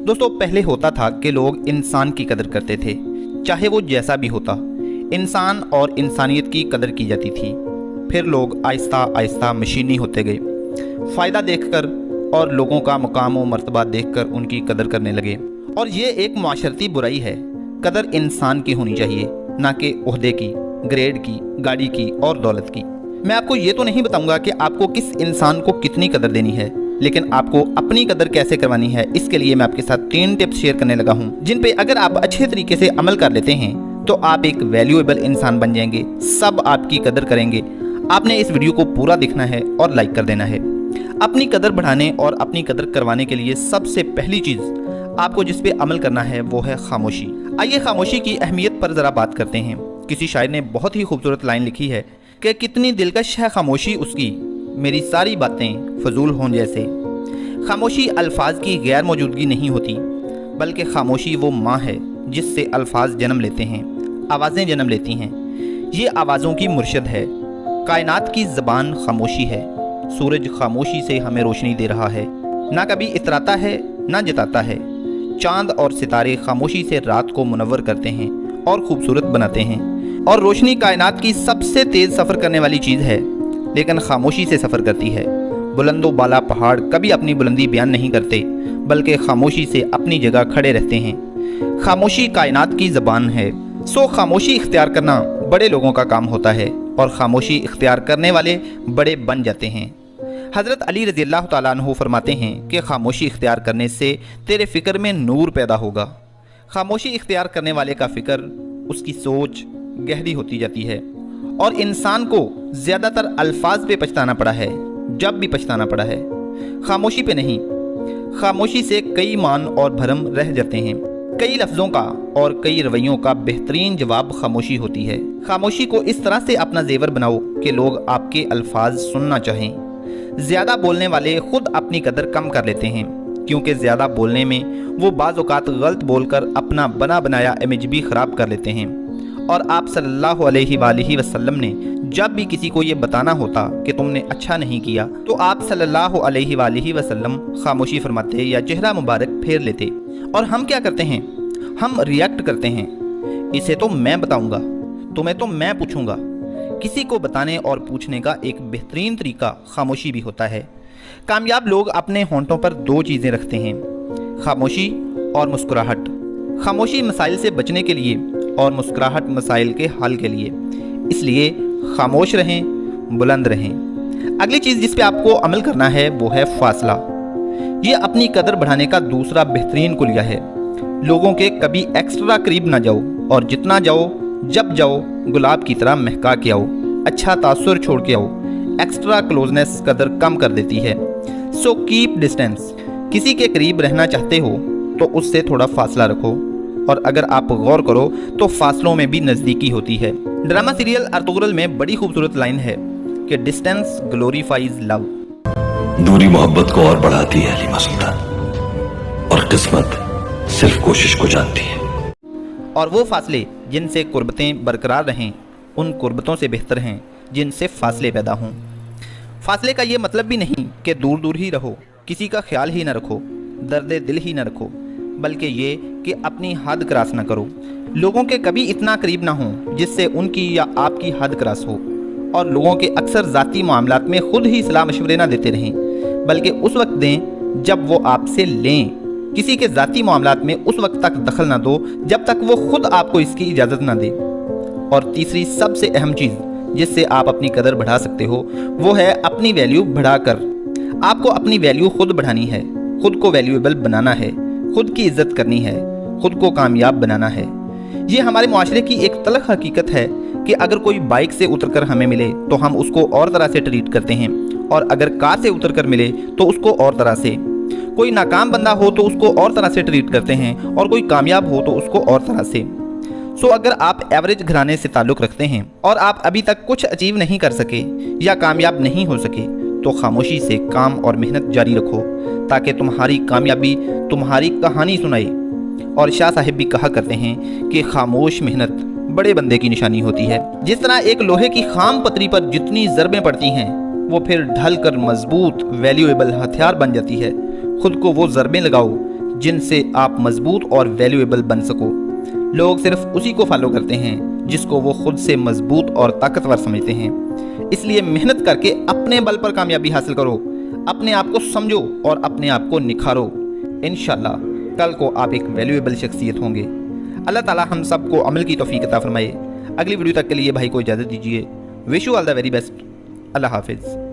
दोस्तों, पहले होता था कि लोग इंसान की कदर करते थे, चाहे वो जैसा भी होता। इंसान और इंसानियत की कदर की जाती थी। फिर लोग आहिस्ता आहिस्ता मशीनी होते गए, फ़ायदा देखकर और लोगों का मुकाम व मर्तबा देखकर उनकी कदर करने लगे। और ये एक माशरती बुराई है। कदर इंसान की होनी चाहिए, ना कि ओहदे की, ग्रेड की, गाड़ी की और दौलत की। मैं आपको ये तो नहीं बताऊंगा कि आपको किस इंसान को कितनी कदर देनी है, लेकिन आपको अपनी कदर कैसे करवानी है, इसके लिए मैं आपके साथ 3 टिप्स शेयर करने लगा हूं, जिन पे अगर आप अच्छे तरीके से अमल कर लेते हैं तो आप एक वैल्यूएबल इंसान बन जाएंगे। सब आपकी कदर करेंगे। आपने इस वीडियो को पूरा देखना है और लाइक कर देना है। अपनी कदर बढ़ाने और अपनी कदर करवाने के लिए सबसे पहली चीज़ आपको जिस पे अमल करना है वो है खामोशी। आइए खामोशी की अहमियत पर ज़रा बात करते हैं। किसी शायर ने बहुत ही खूबसूरत लाइन लिखी है कि कितनी दिलकश है खामोशी उसकी, मेरी सारी बातें फजूल हों जैसे। खामोशी अल्फाज की गैर मौजूदगी नहीं होती, बल्कि खामोशी वो माँ है जिससे अल्फाज जन्म लेते हैं, आवाज़ें जन्म लेती हैं। ये आवाज़ों की मुर्शद है। कायनात की ज़बान खामोशी है। सूरज खामोशी से हमें रोशनी दे रहा है, ना कभी इतराता है ना जताता है। चांद और सितारे खामोशी से रात को मुनव्वर करते हैं और खूबसूरत बनाते हैं। और रोशनी कायनात की सबसे तेज़ सफ़र करने वाली चीज़ है, लेकिन खामोशी से सफ़र करती है। बुलंदो बाला पहाड़ कभी अपनी बुलंदी बयान नहीं करते, बल्कि खामोशी से अपनी जगह खड़े रहते हैं। खामोशी कायनात की ज़बान है। सो खामोशी इख्तियार करना बड़े लोगों का काम होता है, और खामोशी इख्तियार करने वाले बड़े बन जाते हैं। हज़रत अली रज़ी अल्लाह तआला अन्हु फरमाते हैं कि खामोशी इख्तियार करने से तेरे फ़िक्र में नूर पैदा होगा। खामोशी इख्तियार करने वाले का फ़िक्र, उसकी सोच गहरी होती जाती है। और इंसान को ज़्यादातर अल्फाज पे पछताना पड़ा है, जब भी पछताना पड़ा है, खामोशी पे नहीं। खामोशी से कई मान और भरम रह जाते हैं। कई लफ्ज़ों का और कई रवैयों का बेहतरीन जवाब खामोशी होती है। खामोशी को इस तरह से अपना जेवर बनाओ कि लोग आपके अल्फाज सुनना चाहें। ज़्यादा बोलने वाले खुद अपनी कदर कम कर लेते हैं, क्योंकि ज़्यादा बोलने में वो बाज़ औक़ात गलत बोलकर अपना बना बनाया इमेज भी ख़राब कर लेते हैं। और आप सल्लल्लाहु अलैहि वसल्लम ने जब भी किसी को ये बताना होता कि तुमने अच्छा नहीं किया, तो आप सल्लल्लाहु अलैहि वसल्लम खामोशी फरमाते या चेहरा मुबारक फेर लेते। और हम क्या करते हैं? हम रिएक्ट करते हैं। इसे तो मैं बताऊंगा, तुम्हें तो मैं पूछूंगा। किसी को बताने और पूछने का एक बेहतरीन तरीका खामोशी भी होता है। कामयाब लोग अपने होंठों पर 2 चीज़ें रखते हैं, खामोशी और मुस्कुराहट। खामोशी मसाइल से बचने के लिए और मुस्कुराहट मसाइल के हल के लिए। इसलिए खामोश रहें, बुलंद रहें। अगली चीज़ जिस पे आपको अमल करना है वो है फासला। ये अपनी कदर बढ़ाने का दूसरा बेहतरीन कुलिया है। लोगों के कभी एक्स्ट्रा करीब ना जाओ, और जितना जाओ जब जाओ गुलाब की तरह महका के आओ, अच्छा तासुर छोड़ के आओ। एक्स्ट्रा क्लोजनेस कदर कम कर देती है। So keep distance. किसी के करीब रहना चाहते हो तो उससे थोड़ा फासला रखो, और अगर आप गौर करो तो फासलों में भी नज़दीकी होती है। ड्रामा सीरियल अर्तुगरुल में बड़ी खूबसूरत लाइन है कि डिस्टेंस ग्लोरीफाइज लव। दूरी मोहब्बत को और बढ़ाती है हलीमा सुल्तान, और किस्मत सिर्फ कोशिश को जानती है। और वो फासले जिनसे कुर्बतें बरकरार रहें, उन कुर्बतों से बेहतर हैं जिनसे फासले पैदा हों। फासले का ये मतलब भी नहीं कि दूर दूर ही रहो, किसी का ख्याल ही न रखो, दर्द दिल ही न रखो, बल्कि ये कि अपनी हद क्रॉस न करो। लोगों के कभी इतना करीब ना हो जिससे उनकी या आपकी हद क्रॉस हो। और लोगों के अक्सर ज़ाती मामलात में खुद ही सलाह मशवरे ना देते रहें, बल्कि उस वक्त दें जब वो आपसे लें। किसी के ज़ाती मामलात में उस वक्त तक दखल ना दो जब तक वो खुद आपको इसकी इजाज़त ना दे। और तीसरी सबसे अहम चीज़ जिससे आप अपनी कदर बढ़ा सकते हो वो है अपनी वैल्यू बढ़ाकर। आपको अपनी वैल्यू खुद बढ़ानी है, खुद को वैल्यूएबल बनाना है, खुद की इज्जत करनी है, खुद को कामयाब बनाना है। ये हमारे मुआशरे की एक तलख हकीकत है कि अगर कोई बाइक से उतरकर हमें मिले तो हम उसको और तरह से ट्रीट करते हैं, और अगर कार से उतरकर मिले तो उसको और तरह से। कोई नाकाम बंदा हो तो उसको और तरह से ट्रीट करते हैं, और कोई कामयाब हो तो उसको और तरह से। सो अगर आप एवरेज घराने से ताल्लुक़ रखते हैं और आप अभी तक कुछ अचीव नहीं कर सके या कामयाब नहीं हो सके, तो खामोशी से काम और मेहनत जारी रखो, ताकि तुम्हारी कामयाबी तुम्हारी कहानी सुनाए। और शाह साहिब भी कहा करते हैं कि खामोश मेहनत बड़े बंदे की निशानी होती है। जिस तरह एक लोहे की खाम पतरी पर जितनी ज़रबें पड़ती हैं, वो फिर ढल कर मजबूत वैल्यूएबल हथियार बन जाती है। खुद को वो ज़रबें लगाओ جن سے آپ مضبوط اور ویلیویبل بن سکو۔ لوگ صرف اسی کو فالو کرتے ہیں جس کو وہ خود سے مضبوط اور طاقتور سمجھتے ہیں۔ اس لیے محنت کر کے اپنے بل پر کامیابی حاصل کرو، اپنے آپ کو سمجھو اور اپنے آپ کو نکھارو۔ انشاءاللہ کل کو آپ ایک ویلیویبل شخصیت ہوں گے۔ اللہ تعالی ہم سب کو عمل کی توفیق عطا فرمائے۔ اگلی ویڈیو تک کے لیے بھائی کو اجازت دیجیے۔ Wish you all the very best. اللہ حافظ۔